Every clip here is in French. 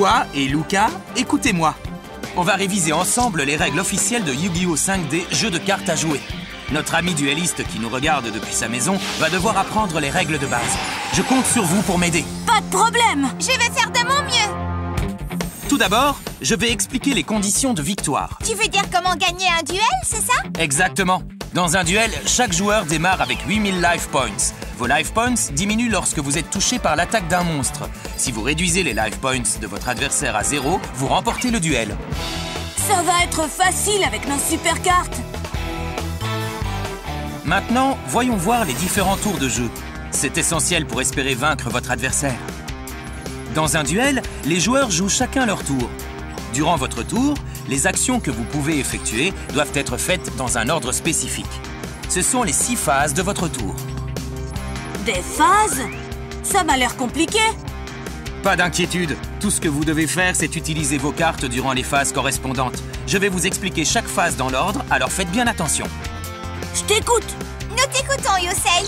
Lua et Luca, écoutez-moi. On va réviser ensemble les règles officielles de Yu-Gi-Oh 5D, jeu de cartes à jouer. Notre ami duelliste qui nous regarde depuis sa maison va devoir apprendre les règles de base. Je compte sur vous pour m'aider. Pas de problème. Je vais faire de mon mieux. Tout d'abord, je vais expliquer les conditions de victoire. Tu veux dire comment gagner un duel, c'est ça? Exactement. Dans un duel, chaque joueur démarre avec 8000 life points. Vos life points diminuent lorsque vous êtes touché par l'attaque d'un monstre. Si vous réduisez les life points de votre adversaire à 0, vous remportez le duel. Ça va être facile avec nos super cartes. Maintenant, voyons voir les différents tours de jeu. C'est essentiel pour espérer vaincre votre adversaire. Dans un duel, les joueurs jouent chacun leur tour. Durant votre tour, les actions que vous pouvez effectuer doivent être faites dans un ordre spécifique. Ce sont les 6 phases de votre tour. Des phases? Ça m'a l'air compliqué. Pas d'inquiétude. Tout ce que vous devez faire, c'est utiliser vos cartes durant les phases correspondantes. Je vais vous expliquer chaque phase dans l'ordre, alors faites bien attention. Je t'écoute. Nous t'écoutons, Yosei.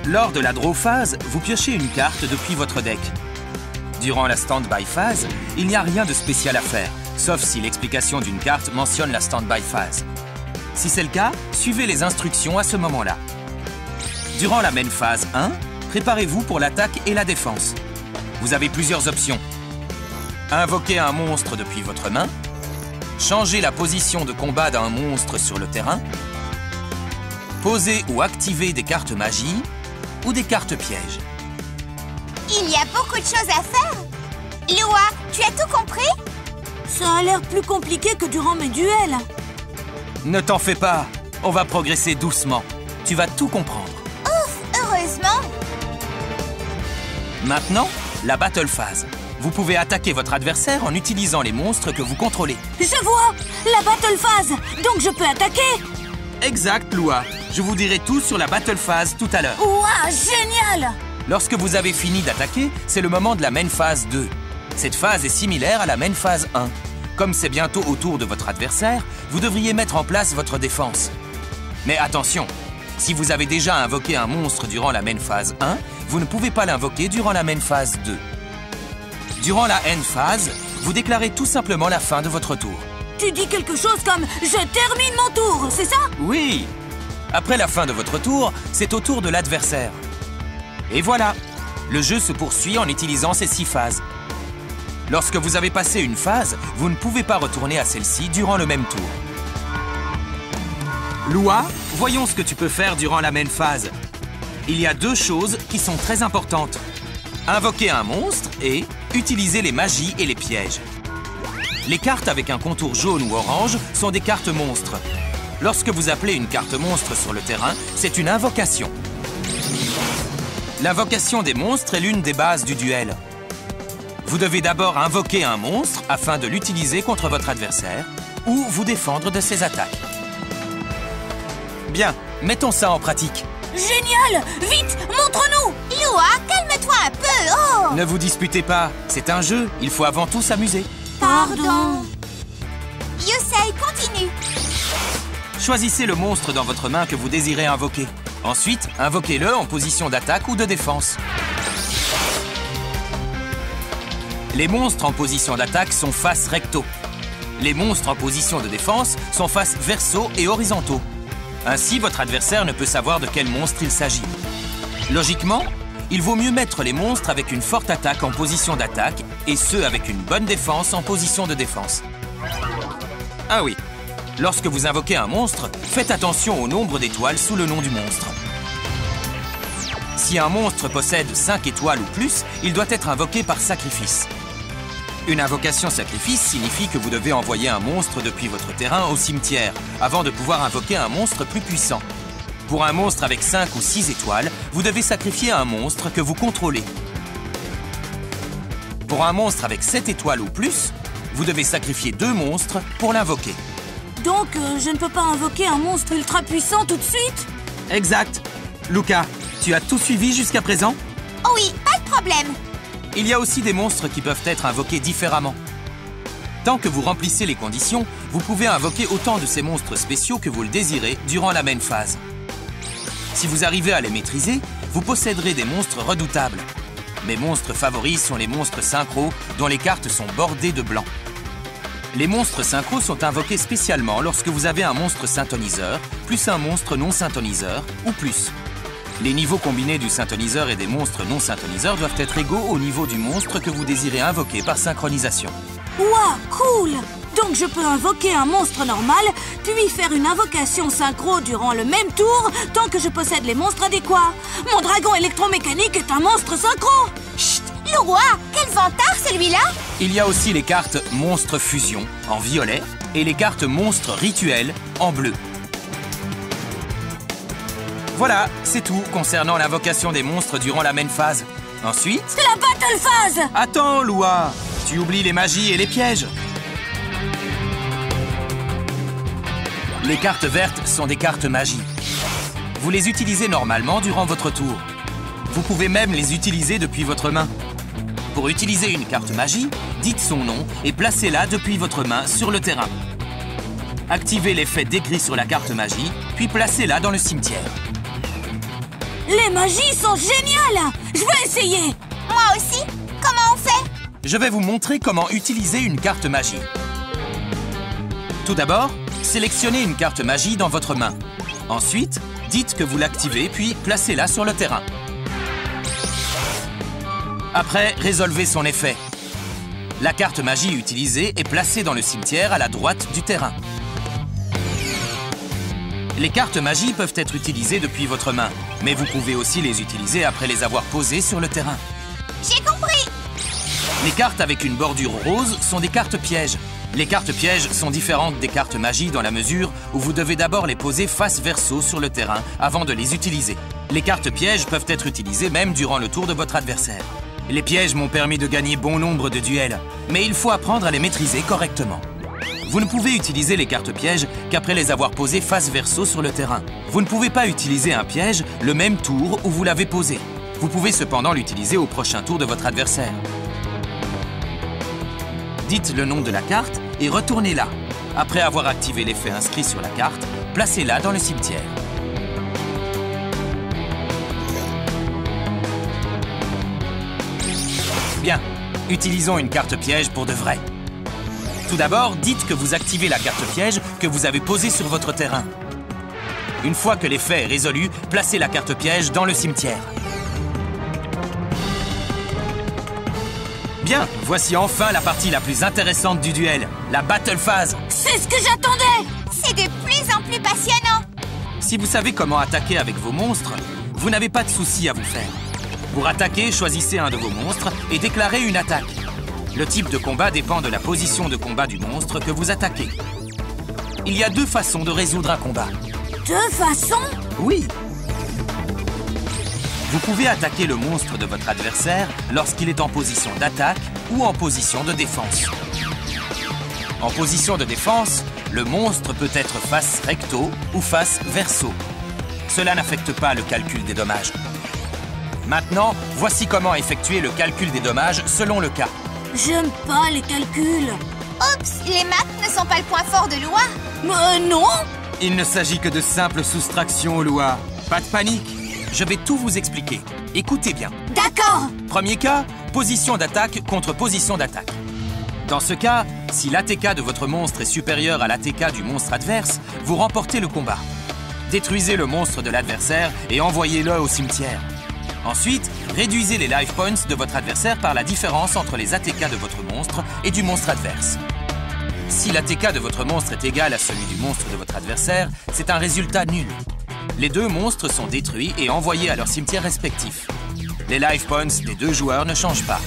Lors de la draw phase, vous piochez une carte depuis votre deck. Durant la stand-by phase, il n'y a rien de spécial à faire, sauf si l'explication d'une carte mentionne la stand-by phase. Si c'est le cas, suivez les instructions à ce moment-là. Durant la main phase 1, préparez-vous pour l'attaque et la défense. Vous avez plusieurs options. Invoquer un monstre depuis votre main, changer la position de combat d'un monstre sur le terrain, poser ou activer des cartes magie ou des cartes pièges. Il y a beaucoup de choses à faire. Lua, tu as tout compris? Ça a l'air plus compliqué que durant mes duels. Ne t'en fais pas, on va progresser doucement. Tu vas tout comprendre. Ouf, heureusement. Maintenant, la battle phase. Vous pouvez attaquer votre adversaire en utilisant les monstres que vous contrôlez. Je vois! La battle phase! Donc je peux attaquer! Exact, Lua. Je vous dirai tout sur la battle phase tout à l'heure. Ouah, génial! Lorsque vous avez fini d'attaquer, c'est le moment de la main phase 2. Cette phase est similaire à la main phase 1. Comme c'est bientôt au tour de votre adversaire, vous devriez mettre en place votre défense. Mais attention, si vous avez déjà invoqué un monstre durant la main phase 1, vous ne pouvez pas l'invoquer durant la main phase 2. Durant la end phase, vous déclarez tout simplement la fin de votre tour. Tu dis quelque chose comme « Je termine mon tour », c'est ça? Oui! Après la fin de votre tour, c'est au tour de l'adversaire. Et voilà! Le jeu se poursuit en utilisant ces 6 phases. Lorsque vous avez passé une phase, vous ne pouvez pas retourner à celle-ci durant le même tour. Lua, voyons ce que tu peux faire durant la même phase. Il y a 2 choses qui sont très importantes. Invoquer un monstre et utiliser les magies et les pièges. Les cartes avec un contour jaune ou orange sont des cartes monstres. Lorsque vous appelez une carte monstre sur le terrain, c'est une invocation. L'invocation des monstres est l'une des bases du duel. Vous devez d'abord invoquer un monstre afin de l'utiliser contre votre adversaire ou vous défendre de ses attaques. Bien, mettons ça en pratique. Génial! Vite, montre-nous! Lua, calme-toi un peu, oh! Ne vous disputez pas, c'est un jeu, il faut avant tout s'amuser. Pardon. Yosei, continue. Choisissez le monstre dans votre main que vous désirez invoquer. Ensuite, invoquez-le en position d'attaque ou de défense. Les monstres en position d'attaque sont face recto. Les monstres en position de défense sont face verso et horizontaux. Ainsi, votre adversaire ne peut savoir de quel monstre il s'agit. Logiquement, il vaut mieux mettre les monstres avec une forte attaque en position d'attaque et ceux avec une bonne défense en position de défense. Ah oui, lorsque vous invoquez un monstre, faites attention au nombre d'étoiles sous le nom du monstre. Si un monstre possède 5 étoiles ou plus, il doit être invoqué par sacrifice. Une invocation sacrifice signifie que vous devez envoyer un monstre depuis votre terrain au cimetière, avant de pouvoir invoquer un monstre plus puissant. Pour un monstre avec 5 ou 6 étoiles, vous devez sacrifier un monstre que vous contrôlez. Pour un monstre avec 7 étoiles ou plus, vous devez sacrifier 2 monstres pour l'invoquer. Donc, je ne peux pas invoquer un monstre ultra puissant tout de suite? Exact. Luca, tu as tout suivi jusqu'à présent? Oui, pas de problème. Il y a aussi des monstres qui peuvent être invoqués différemment. Tant que vous remplissez les conditions, vous pouvez invoquer autant de ces monstres spéciaux que vous le désirez durant la main phase. Si vous arrivez à les maîtriser, vous posséderez des monstres redoutables. Mes monstres favoris sont les monstres synchro, dont les cartes sont bordées de blanc. Les monstres synchro sont invoqués spécialement lorsque vous avez un monstre synthoniseur, plus un monstre non synthoniseur, ou plus. Les niveaux combinés du synthoniseur et des monstres non syntoniseurs doivent être égaux au niveau du monstre que vous désirez invoquer par synchronisation. Waouh, cool! Donc je peux invoquer un monstre normal, puis faire une invocation synchro durant le même tour, tant que je possède les monstres adéquats. Mon dragon électromécanique est un monstre synchro! Chut! Le roi! Quel vantard celui-là! Il y a aussi les cartes Monstres Fusion en violet et les cartes Monstres Rituels en bleu. Voilà, c'est tout concernant l'invocation des monstres durant la main phase. Ensuite... La battle phase! Attends, Lua! Tu oublies les magies et les pièges. Les cartes vertes sont des cartes magie. Vous les utilisez normalement durant votre tour. Vous pouvez même les utiliser depuis votre main. Pour utiliser une carte magie, dites son nom et placez-la depuis votre main sur le terrain. Activez l'effet décrit sur la carte magie, puis placez-la dans le cimetière. Les magies sont géniales! Je vais essayer! Moi aussi! Comment on fait? Je vais vous montrer comment utiliser une carte magie. Tout d'abord, sélectionnez une carte magie dans votre main. Ensuite, dites que vous l'activez, puis placez-la sur le terrain. Après, résolvez son effet. La carte magie utilisée est placée dans le cimetière à la droite du terrain. Les cartes magie peuvent être utilisées depuis votre main, mais vous pouvez aussi les utiliser après les avoir posées sur le terrain. J'ai compris! Les cartes avec une bordure rose sont des cartes pièges. Les cartes pièges sont différentes des cartes magie dans la mesure où vous devez d'abord les poser face verso sur le terrain avant de les utiliser. Les cartes pièges peuvent être utilisées même durant le tour de votre adversaire. Les pièges m'ont permis de gagner bon nombre de duels, mais il faut apprendre à les maîtriser correctement. Vous ne pouvez utiliser les cartes pièges qu'après les avoir posées face verso sur le terrain. Vous ne pouvez pas utiliser un piège le même tour où vous l'avez posé. Vous pouvez cependant l'utiliser au prochain tour de votre adversaire. Dites le nom de la carte et retournez-la. Après avoir activé l'effet inscrit sur la carte, placez-la dans le cimetière. Bien, utilisons une carte piège pour de vrai. Tout d'abord, dites que vous activez la carte piège que vous avez posée sur votre terrain. Une fois que l'effet est résolu, placez la carte piège dans le cimetière. Bien, voici enfin la partie la plus intéressante du duel, la battle phase. C'est ce que j'attendais! C'est de plus en plus passionnant! Si vous savez comment attaquer avec vos monstres, vous n'avez pas de soucis à vous faire. Pour attaquer, choisissez un de vos monstres et déclarez une attaque. Le type de combat dépend de la position de combat du monstre que vous attaquez. Il y a deux façons de résoudre un combat. Deux façons? Oui. Vous pouvez attaquer le monstre de votre adversaire lorsqu'il est en position d'attaque ou en position de défense. En position de défense, le monstre peut être face recto ou face verso. Cela n'affecte pas le calcul des dommages. Maintenant, voici comment effectuer le calcul des dommages selon le cas. J'aime pas les calculs. Oups, les maths ne sont pas le point fort de Lua. Non? Il ne s'agit que de simples soustractions, Lua. Pas de panique. Je vais tout vous expliquer. Écoutez bien. D'accord. Premier cas, position d'attaque contre position d'attaque. Dans ce cas, si l'ATK de votre monstre est supérieur à l'ATK du monstre adverse, vous remportez le combat. Détruisez le monstre de l'adversaire et envoyez-le au cimetière. Ensuite, réduisez les life points de votre adversaire par la différence entre les ATK de votre monstre et du monstre adverse. Si l'ATK de votre monstre est égal à celui du monstre de votre adversaire, c'est un résultat nul. Les deux monstres sont détruits et envoyés à leur cimetière respectif. Les life points des deux joueurs ne changent pas.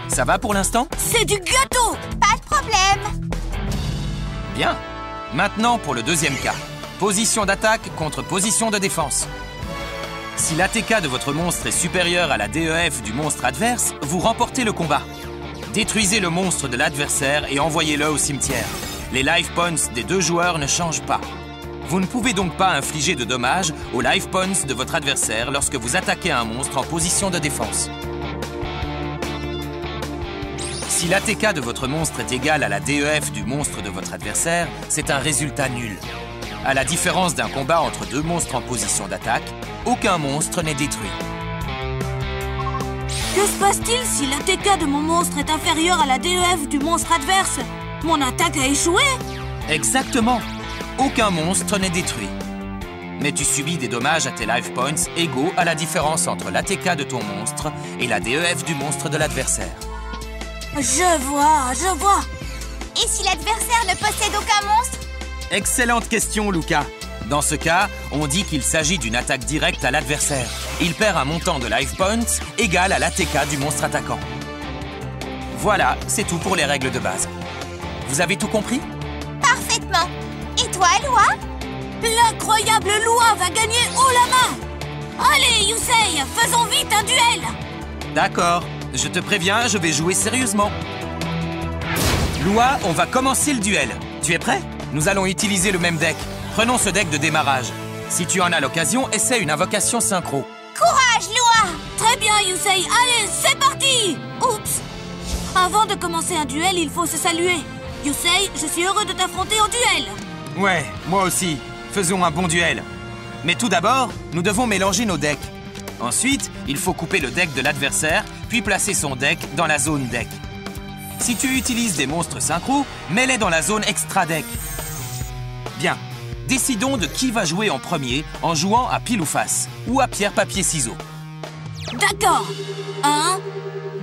Ça va pour l'instant? C'est du gâteau! Pas de problème. Bien. Maintenant pour le deuxième cas. Position d'attaque contre position de défense. Si l'ATK de votre monstre est supérieur à la DEF du monstre adverse, vous remportez le combat. Détruisez le monstre de l'adversaire et envoyez-le au cimetière. Les life points des deux joueurs ne changent pas. Vous ne pouvez donc pas infliger de dommages aux life points de votre adversaire lorsque vous attaquez un monstre en position de défense. Si l'ATK de votre monstre est égal à la DEF du monstre de votre adversaire, c'est un résultat nul. À la différence d'un combat entre deux monstres en position d'attaque, aucun monstre n'est détruit. Que se passe-t-il si l'ATK de mon monstre est inférieur à la DEF du monstre adverse? Mon attaque a échoué? Exactement. Aucun monstre n'est détruit. Mais tu subis des dommages à tes life points égaux à la différence entre l'ATK de ton monstre et la DEF du monstre de l'adversaire. Je vois. Et si l'adversaire ne possède aucun monstre? Excellente question, Luca. Dans ce cas, on dit qu'il s'agit d'une attaque directe à l'adversaire. Il perd un montant de life points égal à l'ATK du monstre attaquant. Voilà, c'est tout pour les règles de base. Vous avez tout compris? Parfaitement. Et toi, Loi? L'incroyable Loi va gagner haut la main. Allez, Yusei, faisons vite un duel. D'accord. Je te préviens, je vais jouer sérieusement. Loi, on va commencer le duel. Tu es prêt? Nous allons utiliser le même deck. Prenons ce deck de démarrage. Si tu en as l'occasion, essaie une invocation synchro. Courage, Loi! Très bien, Yusei. Allez, c'est parti. Oups. Avant de commencer un duel, il faut se saluer. Yusei, je suis heureux de t'affronter en duel. Ouais, moi aussi. Faisons un bon duel. Mais tout d'abord, nous devons mélanger nos decks. Ensuite, il faut couper le deck de l'adversaire, puis placer son deck dans la zone deck. Si tu utilises des monstres synchro, mets-les dans la zone extra deck. Bien. Décidons de qui va jouer en premier en jouant à pile ou face, ou à pierre, papier, ciseaux. D'accord. 1,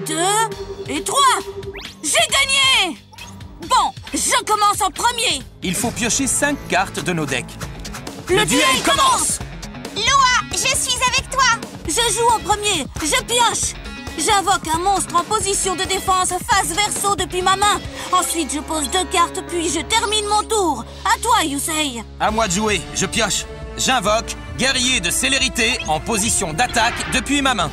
2 et 3. J'ai gagné! Bon, je commence en premier. Il faut piocher 5 cartes de nos decks. Le duel commence! Loi, je suis avec toi! Je joue en premier, je pioche. J'invoque un monstre en position de défense face verso depuis ma main. Ensuite, je pose 2 cartes, puis je termine mon tour. À toi, Yusei. À moi de jouer, je pioche. J'invoque guerrier de célérité en position d'attaque depuis ma main.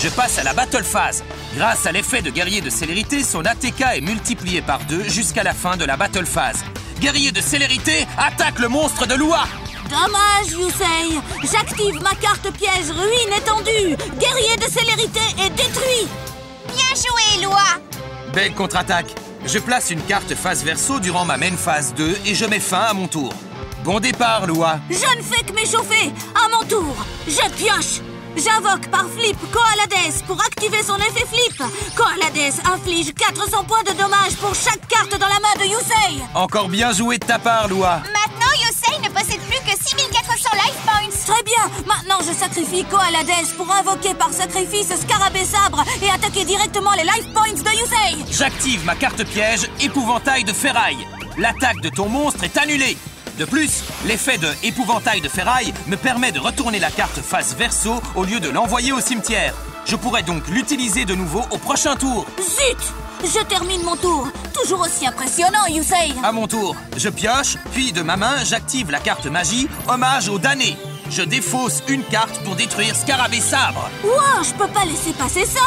Je passe à la battle phase. Grâce à l'effet de guerrier de célérité, son ATK est multiplié par 2 jusqu'à la fin de la battle phase. Guerrier de célérité attaque le monstre de Loi. Dommage, Yusei. J'active ma carte piège ruine étendue. Guerrier de célérité est détruit. Bien joué, Loi! Belle contre-attaque. Je place une carte face verso durant ma main phase 2 et je mets fin à mon tour. Bon départ, Loi. Je ne fais que m'échauffer. À mon tour, je pioche. J'invoque par flip Koalades pour activer son effet flip. Koalades inflige 400 points de dommages pour chaque carte dans la main de Yusei. Encore bien joué de ta part, Loi. Maintenant, Yusei ne possède plus que 6400 life points. Très bien. Maintenant, je sacrifie Koalades pour invoquer par sacrifice Scarabée Sabre et attaquer directement les life points de Yusei. J'active ma carte piège Épouvantail de ferraille. L'attaque de ton monstre est annulée. De plus, l'effet de Épouvantail de ferraille me permet de retourner la carte face verso au lieu de l'envoyer au cimetière. Je pourrais donc l'utiliser de nouveau au prochain tour. Zut! Je termine mon tour. Toujours aussi impressionnant, Yusei. À mon tour, je pioche, puis de ma main, j'active la carte magie Hommage au damné. Je défausse une carte pour détruire Scarabée Sabre. Wow, je peux pas laisser passer ça.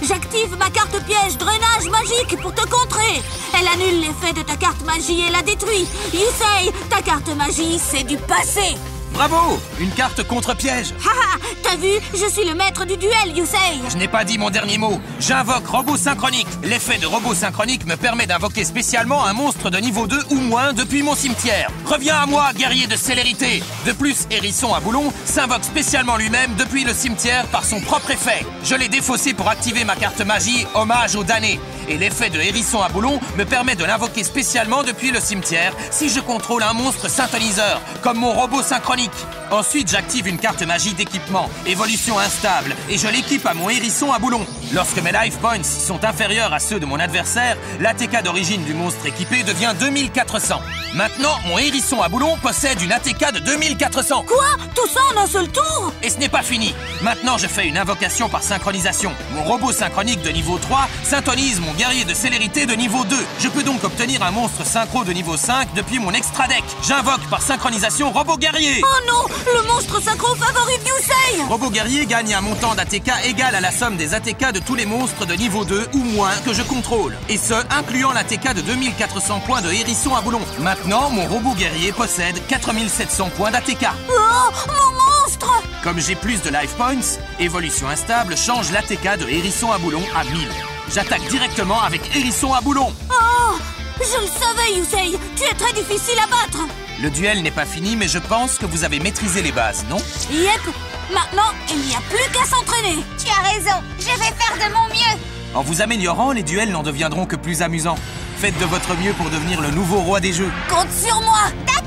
J'active ma carte piège Drainage magique pour te contrer. Elle annule l'effet de ta carte magie et la détruit. Yusei, ta carte magie, c'est du passé. Bravo! Une carte contre-piège. Haha, t'as vu? Je suis le maître du duel, Yusei. Je n'ai pas dit mon dernier mot. J'invoque Robot Synchronique. L'effet de Robot Synchronique me permet d'invoquer spécialement un monstre de niveau 2 ou moins depuis mon cimetière. Reviens à moi, guerrier de célérité. De plus, Hérisson à boulon s'invoque spécialement lui-même depuis le cimetière par son propre effet. Je l'ai défaussé pour activer ma carte magie Hommage au damné. Et l'effet de Hérisson à boulon me permet de l'invoquer spécialement depuis le cimetière si je contrôle un monstre synthoniseur, comme mon robot synchronique. Ensuite, j'active une carte magie d'équipement, évolution instable, et je l'équipe à mon hérisson à boulon. Lorsque mes life points sont inférieurs à ceux de mon adversaire, l'ATK d'origine du monstre équipé devient 2400. Maintenant, mon hérisson à boulon possède une ATK de 2400. Quoi? Tout ça en un seul tour? Et ce n'est pas fini. Maintenant, je fais une invocation par synchronisation. Mon robot synchronique de niveau 3 syntonise mon guerrier de célérité de niveau 2. Je peux donc obtenir un monstre synchro de niveau 5 depuis mon extra deck. J'invoque par synchronisation Robot Guerrier. Oh non! Le monstre synchro favori de Yusei! Robot Guerrier gagne un montant d'ATK égal à la somme des ATK de tous les monstres de niveau 2 ou moins que je contrôle. Et ce, incluant l'ATK de 2400 points de hérisson à boulon. Maintenant, mon Robot Guerrier possède 4700 points d'ATK. Oh! Mon monstre! Comme j'ai plus de life points, évolution instable change l'ATK de hérisson à boulon à 1000. J'attaque directement avec hérisson à boulon. Oh! Je le savais, Yusei! Tu es très difficile à battre! Le duel n'est pas fini, mais je pense que vous avez maîtrisé les bases, non? Yep! Maintenant, il n'y a plus qu'à s'entraîner! Tu as raison. Je vais faire de mon mieux. En vous améliorant, les duels n'en deviendront que plus amusants. Faites de votre mieux pour devenir le nouveau roi des jeux. Compte sur moi. D'accord.